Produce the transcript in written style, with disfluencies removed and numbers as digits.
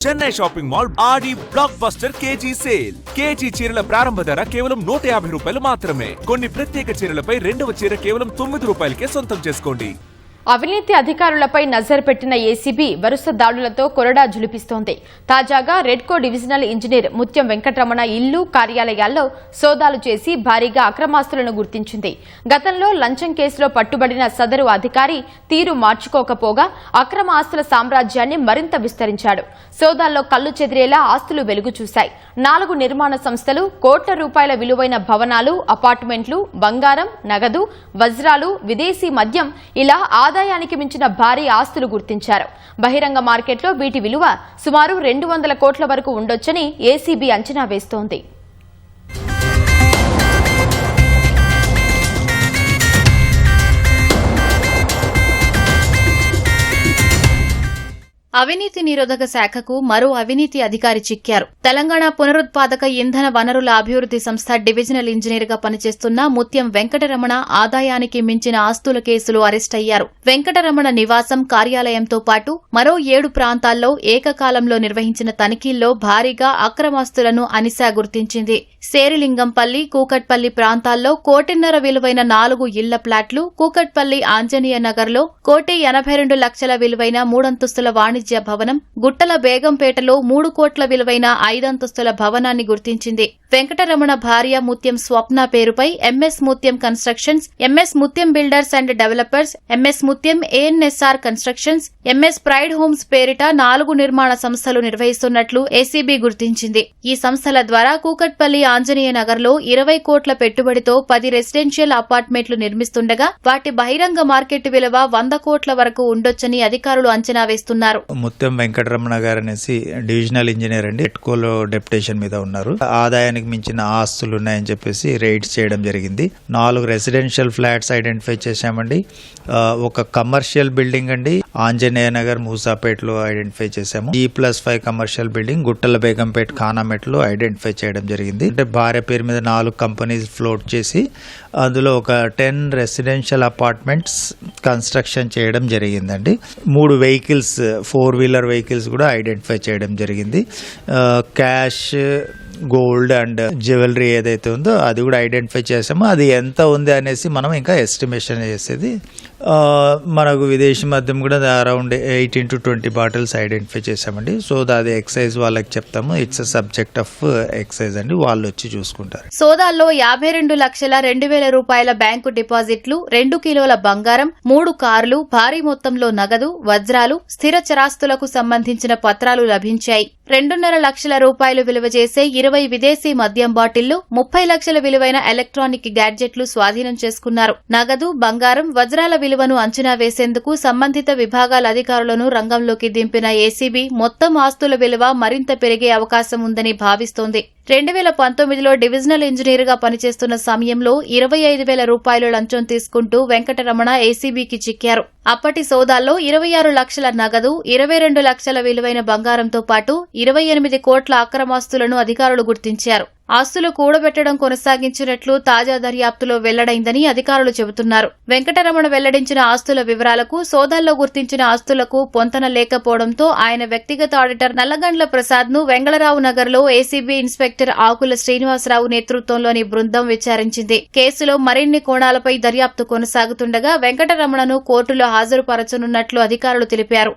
Chennai shopping mall Aadi blockbuster KG sale. KG చీరల ప్రారంభ ధర కేవలం 150 రూపాయలు మాత్రమే. కొన్ని ప్రత్యేక చీరలపై రెండవ చీర కేవలం 9 రూపాయలకే సొంతం చేసుకోండి. అవినీతి అధికారులపై నజర్ పెట్టిన ఏసీబీ వరుస దాడులతో కొరడా జులిపిస్తోంది. తాజాగా రెడ్కో డివిజనల్ ఇంజనీర్ ముత్యం వెంకటరమణ ఇల్లు, కార్యాలయాల్లో సోదాలు చేసి భారీగా అక్రమాస్తులను గుర్తించింది. గతంలో లంచం కేసులో పట్టుబడిన సదరు అధికారి తీరు మార్చుకోకపోగా అక్రమ ఆస్తుల సామ్రాజ్యాన్ని మరింత విస్తరించాడు. సోదాల్లో కళ్లు చెదిరేలా ఆస్తులు వెలుగు చూశాయి. 4 నిర్మాణ సంస్థలు, కోట్ల రూపాయల విలువైన భవనాలు, అపార్ట్మెంట్లు, బంగారం, నగదు, వజ్రాలు, విదేశీ మద్యం ఇలా ఆదాయానికి మించిన భారీ ఆస్తులు గుర్తించారు. బహిరంగ మార్కెట్లో వీటి విలువ సుమారు 200 కోట్ల వరకు ఉండొచ్చని ఏసీబీ అంచనా వేస్తోంది. అవినీతి నిరోధక శాఖకు మరో అవినీతి అధికారి చిక్కారు. తెలంగాణ పునరుత్పాదక ఇంధన వనరుల అభివృద్ది సంస్థ డివిజనల్ ఇంజనీర్ గా పనిచేస్తున్న ముత్యం వెంకటరమణ ఆదాయానికి మించిన ఆస్తుల కేసులో అరెస్టయ్యారు. వెంకటరమణ నివాసం, కార్యాలయంతో పాటు మరో 7 ప్రాంతాల్లో ఏకకాలంలో నిర్వహించిన తనిఖీల్లో భారీగా అక్రమాస్తులను అనిశా గుర్తించింది. శేరిలింగంపల్లి, కూకట్పల్లి ప్రాంతాల్లో 1.5 కోటి విలువైన 4 ఇళ్ల ప్లాట్లు, కూకట్పల్లి ఆంజనేయ నగర్లో 1,82 లక్షల విలువైన 3 అంతస్తుల వాణిజ్య భవనం, గుట్టల బేగంపేటలో 3 కోట్ల విలువైన 5 అంతస్తుల భవనాన్ని గుర్తించింది. వెంకటరమణ భార్య ముత్యం స్వప్న పేరుపై ఎంఎస్ ముత్యం కన్స్ట్రక్షన్స్, ఎంఎస్ ముత్యం బిల్డర్స్ అండ్ డెవలపర్స్, ఎంఎస్ ముత్యం ANSR constructions, MS pride homes పేరిట 4 నిర్మాణ సంస్థలు నిర్వహిస్తున్నట్లు ఏసీబీ గుర్తించింది. ఈ సంస్థల ద్వారా కూకట్పల్లి ఆంజనేయ నగర్లో 20 కోట్ల పెట్టుబడితో 10 రెసిడెన్షియల్ అపార్ట్మెంట్లు నిర్మిస్తుండగా వాటి బహిరంగ మార్కెట్ విలువ 100 కోట్ల వరకు ఉండొచ్చని అధికారులు అంచనా వేస్తున్నారు. ముత్యం వెంకటరమణ గారు అనేసి డివిజనల్ ఇంజనీర్ అండి, ఎట్కోలో డెప్యుటేషన్ మీద ఉన్నారు. ఆదాయానికి మించిన ఆస్తులు ఉన్నాయని చెప్పేసి రైడ్స్ చేయడం జరిగింది. 4 రెసిడెన్షియల్ ఫ్లాట్స్ ఐడెంటిఫై చేశామండి. ఒక కమర్షియల్ బిల్డింగ్ అండి ఆంజనేయ నగర్ మూసాపేటలో ఐడెంటిఫై చేశాము. E+5 కమర్షియల్ బిల్డింగ్ గుట్టల బేగంపేట ఖానామెట్లో ఐడెంటిఫై చేయడం జరిగింది. అంటే భార్య పేరు మీద 4 కంపెనీస్ ఫ్లోట్ చేసి అందులో ఒక 10 రెసిడెన్షియల్ అపార్ట్మెంట్స్ కన్స్ట్రక్షన్ చేయడం జరిగిందండి. 3 వెహికల్స్, 4-వీలర్ వెహికల్స్ కూడా ఐడెంటిఫై చేయడం జరిగింది. క్యాష్, గోల్డ్ అండ్ జ్యువెలరీ ఏదైతే ఉందో అది కూడా ఐడెంటిఫై చేసాము. అది ఎంత ఉంది అనేసి మనం ఇంకా ఎస్టిమేషన్ చేసేది. మనకు విదేశీ మద్యం కూడా అరౌండ్ 18 to 20 బాటిల్స్ ఐడెంటిఫై చేసామండి. సో అది ఎక్సైజ్ వాళ్ళకి చెప్తాము. ఇట్స్ సబ్జెక్ట్ ఆఫ్ ఎక్సైజ్ అండి, వాళ్ళు వచ్చి చూసుకుంటారు. సోదాల్లో 52,02,000 రూపాయల బ్యాంకు డిపాజిట్లు, 2 కిలోల బంగారం, 3 కార్లు, భారీ మొత్తంలో నగదు, వజ్రాలు, స్థిర చరాస్తులకు సంబంధించిన పత్రాలు లభించాయి. 2.5 లక్షల రూపాయలు విలువ చేసే 20 విదేశీ మద్యం బాటిళ్లు, 30 లక్షల విలువైన ఎలక్ట్రానిక్ గ్యాడ్జెట్లు స్వాధీనం చేసుకున్నారు. నగదు, బంగారం, వజ్రాల విలువను అంచనా వేసేందుకు సంబంధిత విభాగాల అధికారులను రంగంలోకి దింపిన ఏసీబీ మొత్తం ఆస్తుల విలువ మరింత పెరిగే అవకాశం ఉందని భావిస్తోంది. 2019లో డివిజనల్ ఇంజనీర్ గా పనిచేస్తున్న సమయంలో 25,000 రూపాయలు లంచం తీసుకుంటూ వెంకటరమణ ఏసీబీకి చిక్కారు. అప్పటి సోదాల్లో 26 లక్షల నగదు, 22 లక్షల విలువైన బంగారంతో పాటు 28 కోట్ల అక్రమాస్తులను అధికారులు గుర్తించారు. ఆస్తులు కూడబెట్టడం కొనసాగించినట్లు తాజా దర్యాప్తులో వెల్లడైందని అధికారులు చెబుతున్నారు. వెంకటరమణ వెల్లడించిన ఆస్తుల వివరాలకు, సోదాల్లో గుర్తించిన ఆస్తులకు పొంతన లేకపోవడంతో ఆయన వ్యక్తిగత ఆడిటర్ నల్లగండ్ల ప్రసాద్ ను వెంగళరావు నగర్లో ఏసీబీ ఇన్స్పెక్టర్ ఆకుల శ్రీనివాసరావు నేతృత్వంలోని బృందం విచారించింది. కేసులో మరిన్ని కోణాలపై దర్యాప్తు కొనసాగుతుండగా వెంకటరమణను కోర్టులో హాజరుపరచనున్నట్లు అధికారులు తెలిపారు.